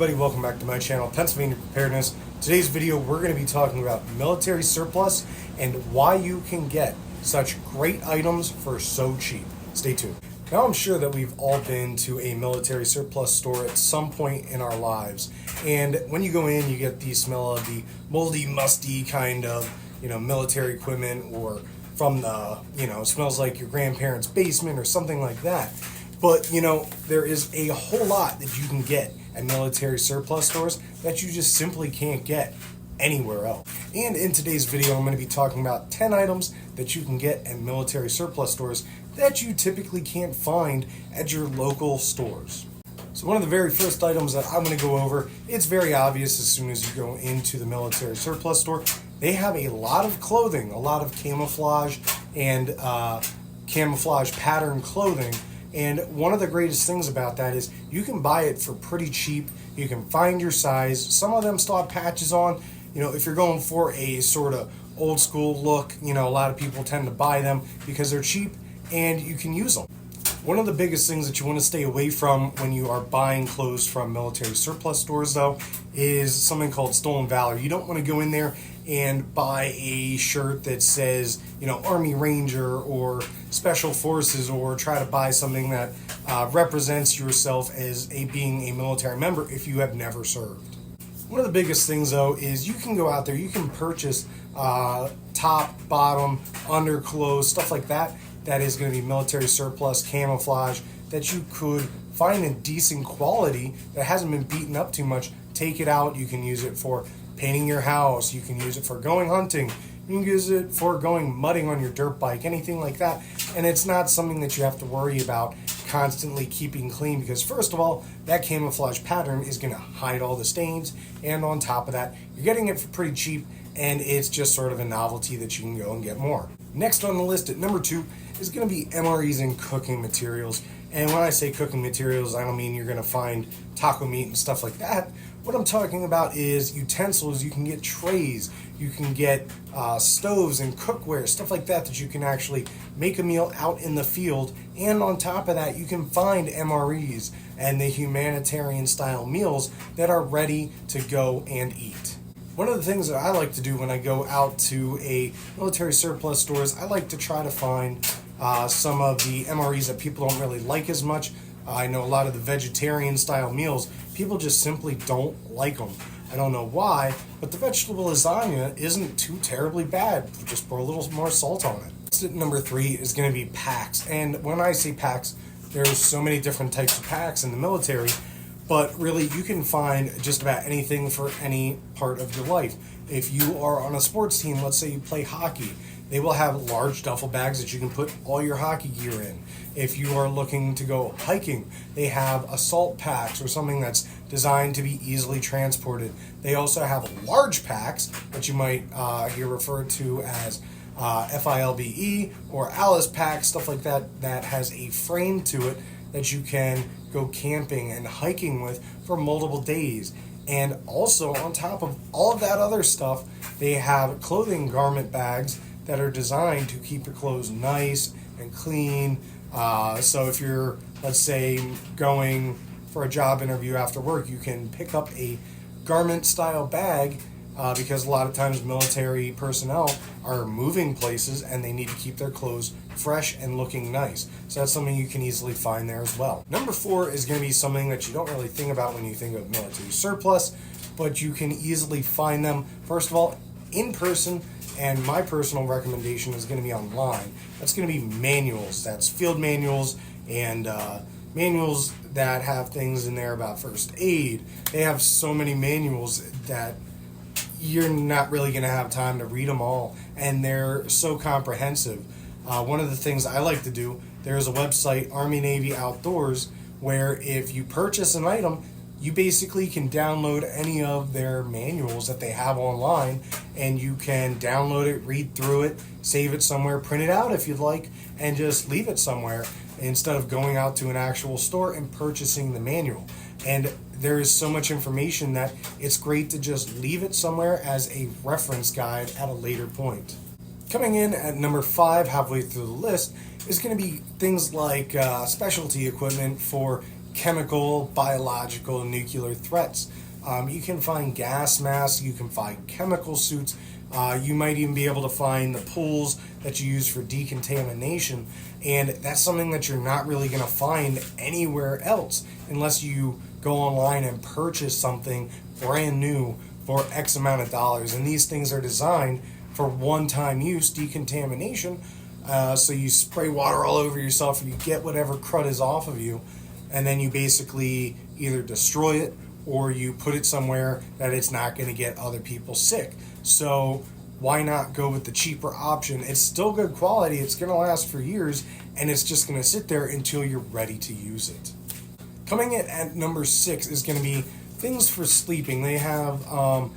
everybody, welcome back to my channel, Pennsylvania Preparedness. Today's video, we're going to be talking about military surplus and why you can get such great items for so cheap. Stay tuned. Now, I'm sure that we've all been to a military surplus store at some point in our lives. And when you go in, you get the smell of the moldy, musty kind of, military equipment, or from the, smells like your grandparents' basement or something like that. But, there is a whole lot that you can get at military surplus stores that you just simply can't get anywhere else. And in today's video, I'm going to be talking about 10 items that you can get at military surplus stores that you typically can't find at your local stores. So one of the very first items that I'm going to go over, it's very obvious as soon as you go into the military surplus store. They have a lot of clothing, a lot of camouflage and camouflage pattern clothing. And one of the greatest things about that is you can buy it for pretty cheap. You can find your size. Some of them still have patches on. If you're going for a sort of old school look, a lot of people tend to buy them because they're cheap and you can use them. One of the biggest things that you want to stay away from when you are buying clothes from military surplus stores, though, is something called stolen valor. You don't want to go in there and buy a shirt that says, Army Ranger or Special Forces, or try to buy something that represents yourself as being a military member if you have never served. One of the biggest things, though, is you can go out there, you can purchase top, bottom, underclothes, stuff like that, that is going to be military surplus, camouflage, that you could find in decent quality that hasn't been beaten up too much. Take it out. You can use it for painting your house. You can use it for going hunting. You can use it for going mudding on your dirt bike, anything like that. And it's not something that you have to worry about constantly keeping clean, because first of all, that camouflage pattern is going to hide all the stains, and on top of that, you're getting it for pretty cheap, and it's just sort of a novelty that you can go and get more. Next on the list at number 2 is going to be MREs and cooking materials. And when I say cooking materials, I don't mean you're going to find taco meat and stuff like that. What I'm talking about is utensils. You can get trays, you can get stoves and cookware, stuff like that, that you can actually make a meal out in the field. And on top of that, you can find MREs and the humanitarian style meals that are ready to go and eat. One of the things that I like to do when I go out to a military surplus stores, I like to try to find some of the MREs that people don't really like as much. I know a lot of the vegetarian style meals, people just simply don't like them. I don't know why, but the vegetable lasagna isn't too terribly bad. Just pour a little more salt on it. Number 3 is going to be packs. And when I say packs, there's so many different types of packs in the military, but really you can find just about anything for any part of your life. If you are on a sports team, let's say you play hockey, they will have large duffel bags that you can put all your hockey gear in. If you are looking to go hiking, they have assault packs or something that's designed to be easily transported. They also have large packs that you might hear referred to as FILBE or Alice packs, stuff like that, that has a frame to it that you can go camping and hiking with for multiple days. And also, on top of all of that other stuff, they have clothing garment bags that are designed to keep your clothes nice and clean. So if you're, let's say, going for a job interview after work, you can pick up a garment style bag because a lot of times military personnel are moving places and they need to keep their clothes fresh and looking nice. So that's something you can easily find there as well. Number 4 is going to be something that you don't really think about when you think of military surplus, but you can easily find them, first of all, in person. And my personal recommendation is going to be online. That's going to be manuals. That's field manuals and manuals that have things in there about first aid. They have so many manuals that you're not really going to have time to read them all. And they're so comprehensive. One of the things I like to do, there's a website, Army Navy Outdoors, where if you purchase an item, you basically can download any of their manuals that they have online, and you can download it, read through it, save it somewhere, print it out if you'd like, and just leave it somewhere instead of going out to an actual store and purchasing the manual. And there is so much information that it's great to just leave it somewhere as a reference guide at a later point. Coming in at number 5, halfway through the list, is going to be things like specialty equipment for chemical, biological, nuclear threats. You can find gas masks, you can find chemical suits, you might even be able to find the pools that you use for decontamination, and that's something that you're not really going to find anywhere else unless you go online and purchase something brand new for X amount of dollars. And these things are designed for one-time use decontamination, so you spray water all over yourself and you get whatever crud is off of you, and then you basically either destroy it or you put it somewhere that it's not going to get other people sick. So why not go with the cheaper option? It's still good quality, it's going to last for years, and it's just going to sit there until you're ready to use it. Coming in at number 6 is going to be things for sleeping. They have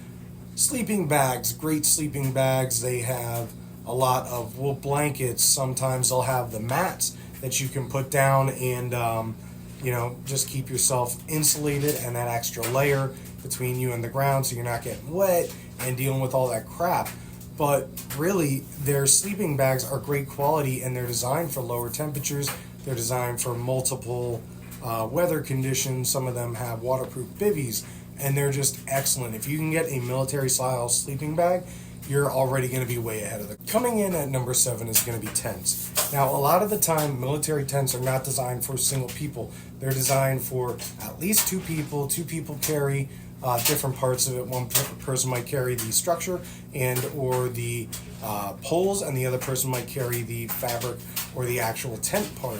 sleeping bags, great sleeping bags. They have a lot of wool blankets. Sometimes they'll have the mats that you can put down and just keep yourself insulated, and that extra layer between you and the ground so you're not getting wet and dealing with all that crap. But really, their sleeping bags are great quality, and they're designed for lower temperatures. They're designed for multiple weather conditions. Some of them have waterproof bivvies, and they're just excellent. If you can get a military style sleeping bag, you're already going to be way ahead of the. Coming in at number 7 is going to be tents. Now, a lot of the time, military tents are not designed for single people. They're designed for at least 2 people. 2 people carry different parts of it. One person might carry the structure and or the poles, and the other person might carry the fabric or the actual tent part.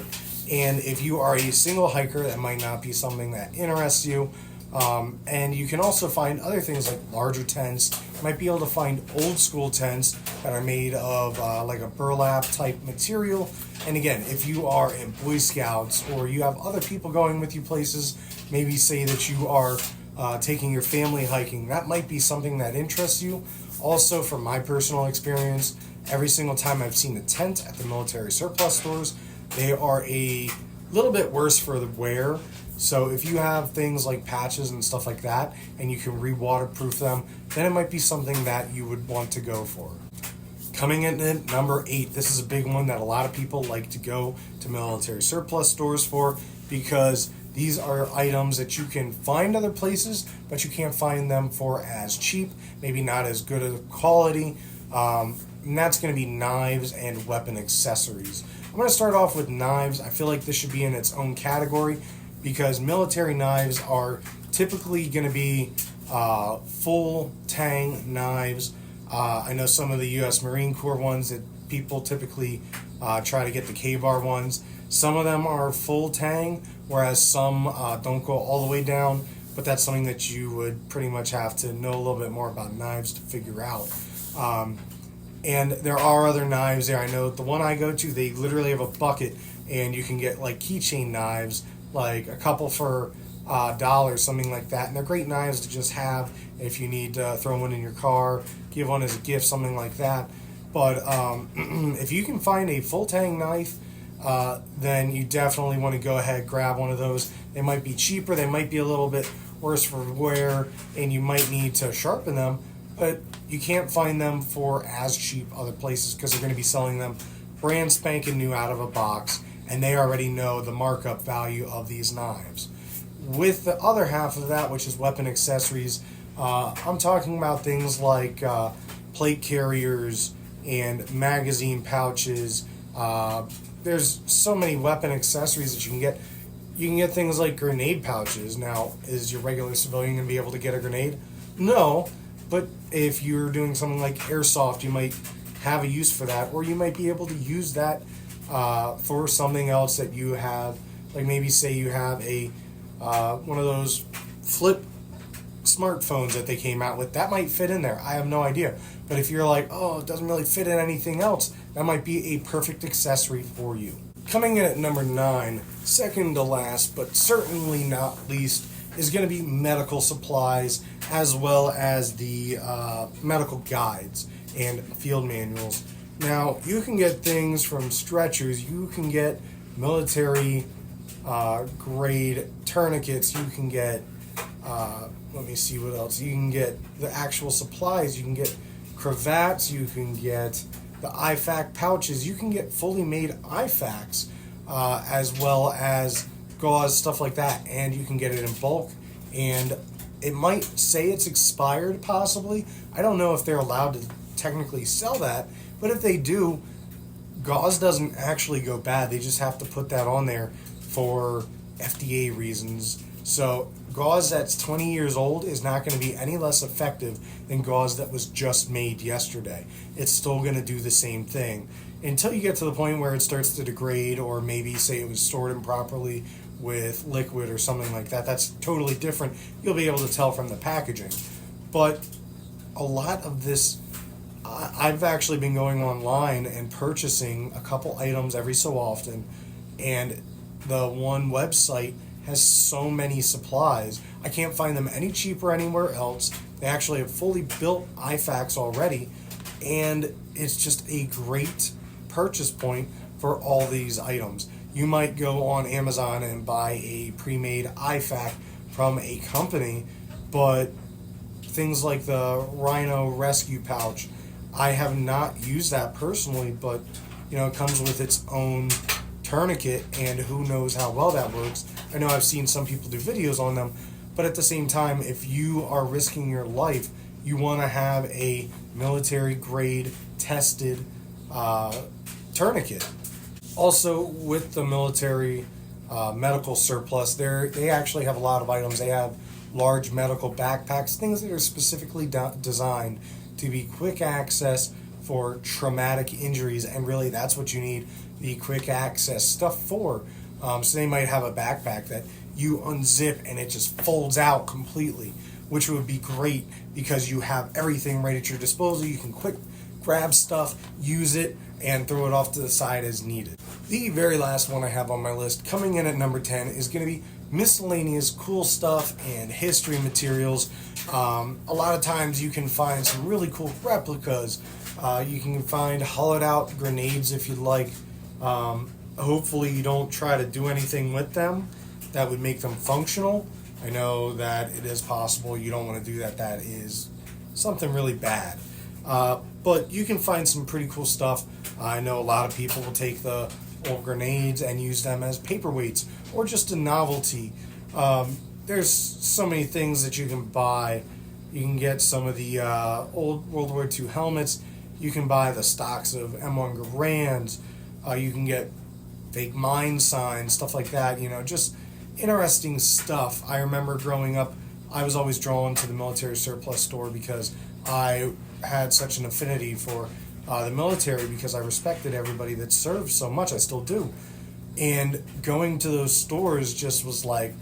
And if you are a single hiker, that might not be something that interests you. And you can also find other things like larger tents. You might be able to find old school tents that are made of like a burlap type material. And again, if you are in Boy Scouts or you have other people going with you places, maybe say that you are taking your family hiking, that might be something that interests you. Also, from my personal experience, every single time I've seen a tent at the military surplus stores, they are a little bit worse for the wear. So if you have things like patches and stuff like that, and you can re-waterproof them, then it might be something that you would want to go for. Coming in at number 8, this is a big one that a lot of people like to go to military surplus stores for, because these are items that you can find other places, but you can't find them for as cheap, maybe not as good a quality, and that's going to be knives and weapon accessories. I'm going to start off with knives. I feel like this should be in its own category, because military knives are typically going to be full tang knives. I know some of the U.S. Marine Corps ones that people typically try to get the K-bar ones. Some of them are full tang, whereas some don't go all the way down, but that's something that you would pretty much have to know a little bit more about knives to figure out. And there are other knives there. I know the one I go to, they literally have a bucket, and you can get like keychain knives, like a couple for $1, something like that. And they're great knives to just have if you need to throw one in your car, give one as a gift, something like that. But if you can find a full tang knife, then you definitely want to go ahead, grab one of those. They might be cheaper, they might be a little bit worse for wear, and you might need to sharpen them, but you can't find them for as cheap other places, because they're going to be selling them brand spanking new out of a box, and they already know the markup value of these knives. With the other half of that, which is weapon accessories, I'm talking about things like plate carriers and magazine pouches. There's so many weapon accessories that you can get. You can get things like grenade pouches. Now, is your regular civilian going to be able to get a grenade? No, but if you're doing something like airsoft, you might have a use for that, or you might be able to use that for something else that you have. Like maybe say you have a one of those flip smartphones that they came out with. That might fit in there. I have no idea. But if you're like, oh, it doesn't really fit in anything else, that might be a perfect accessory for you. Coming in at number 9, second to last, but certainly not least, is going to be medical supplies, as well as the medical guides and field manuals. Now, you can get things from stretchers, you can get military grade tourniquets, you can get, let me see what else, you can get the actual supplies, you can get cravats, you can get the IFAK pouches, you can get fully made IFAKs, as well as gauze, stuff like that, and you can get it in bulk. And it might say it's expired, possibly. I don't know if they're allowed to technically sell that, but if they do, gauze doesn't actually go bad. They just have to put that on there for FDA reasons. So gauze that's 20 years old is not going to be any less effective than gauze that was just made yesterday. It's still going to do the same thing until you get to the point where it starts to degrade, or maybe say it was stored improperly with liquid or something like that. That's totally different. You'll be able to tell from the packaging. But a lot of this, I've actually been going online and purchasing a couple items every so often, and the one website has so many supplies. I can't find them any cheaper anywhere else. They actually have fully built IFAKs already, and it's just a great purchase point for all these items. You might go on Amazon and buy a pre-made IFAK from a company, but things like the Rhino Rescue Pouch, I have not used that personally, but it comes with its own tourniquet, and who knows how well that works. I know I've seen some people do videos on them, but at the same time, if you are risking your life, you want to have a military grade tested tourniquet. Also, with the military medical surplus, they actually have a lot of items. They have large medical backpacks, things that are specifically designed to be quick access for traumatic injuries, and really that's what you need the quick access stuff for. So they might have a backpack that you unzip and it just folds out completely, which would be great because you have everything right at your disposal. You can quick grab stuff, use it, and throw it off to the side as needed. The very last one I have on my list, coming in at number 10, is going to be miscellaneous cool stuff and history materials. A lot of times you can find some really cool replicas. You can find hollowed out grenades if you'd like. Hopefully you don't try to do anything with them that would make them functional. I know that it is possible. You don't want to do that. That is something really bad. But you can find some pretty cool stuff. I know a lot of people will take the old grenades and use them as paperweights or just a novelty. There's so many things that you can buy. You can get some of the old World War II helmets. You can buy the stocks of M1 Garands. You can get fake mine signs, stuff like that. Just interesting stuff. I remember growing up, I was always drawn to the military surplus store because I had such an affinity for the military, because I respected everybody that served so much. I still do. And going to those stores just was like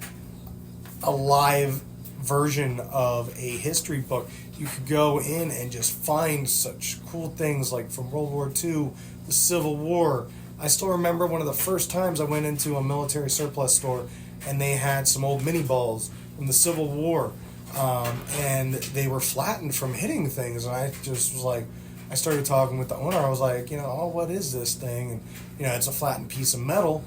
a live version of a history book. You could go in and just find such cool things like from World War II, the Civil War. I still remember one of the first times I went into a military surplus store and they had some old mini balls from the Civil War, and they were flattened from hitting things, and I just was like, I started talking with the owner. I was like, oh, what is this thing? And it's a flattened piece of metal,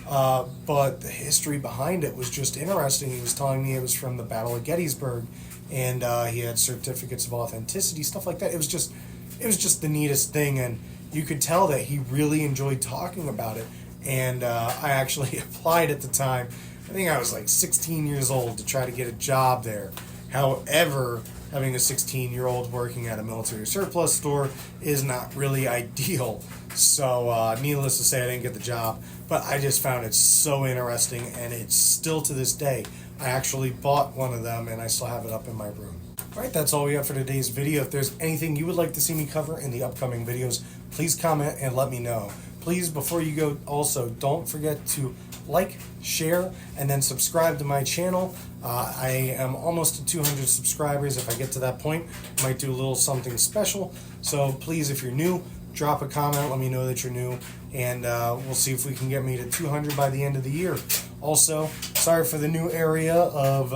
but the history behind it was just interesting. He was telling me it was from the Battle of Gettysburg, and he had certificates of authenticity, stuff like that. It was just the neatest thing, and you could tell that he really enjoyed talking about it. And I actually applied at the time. I think I was like 16 years old to try to get a job there. However, having a 16-year-old working at a military surplus store is not really ideal. So needless to say, I didn't get the job. But I just found it so interesting, and it's still to this day. I actually bought one of them, and I still have it up in my room. Alright, that's all we have for today's video. If there's anything you would like to see me cover in the upcoming videos, please comment and let me know. Please, before you go, also, don't forget to like, share, and then subscribe to my channel. I am almost to 200 subscribers. If I get to that point, I might do a little something special. So please, if you're new, drop a comment, let me know that you're new, and we'll see if we can get me to 200 by the end of the year. Also, sorry for the new area of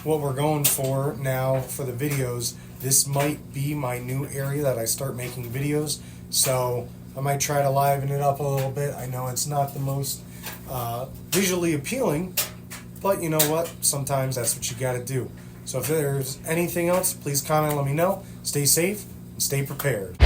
what we're going for now for the videos. This might be my new area that I start making videos, so I might try to liven it up a little bit. I know it's not the most visually appealing, but you know what? Sometimes that's what you gotta do. So if there's anything else, please comment, let me know. Stay safe and stay prepared.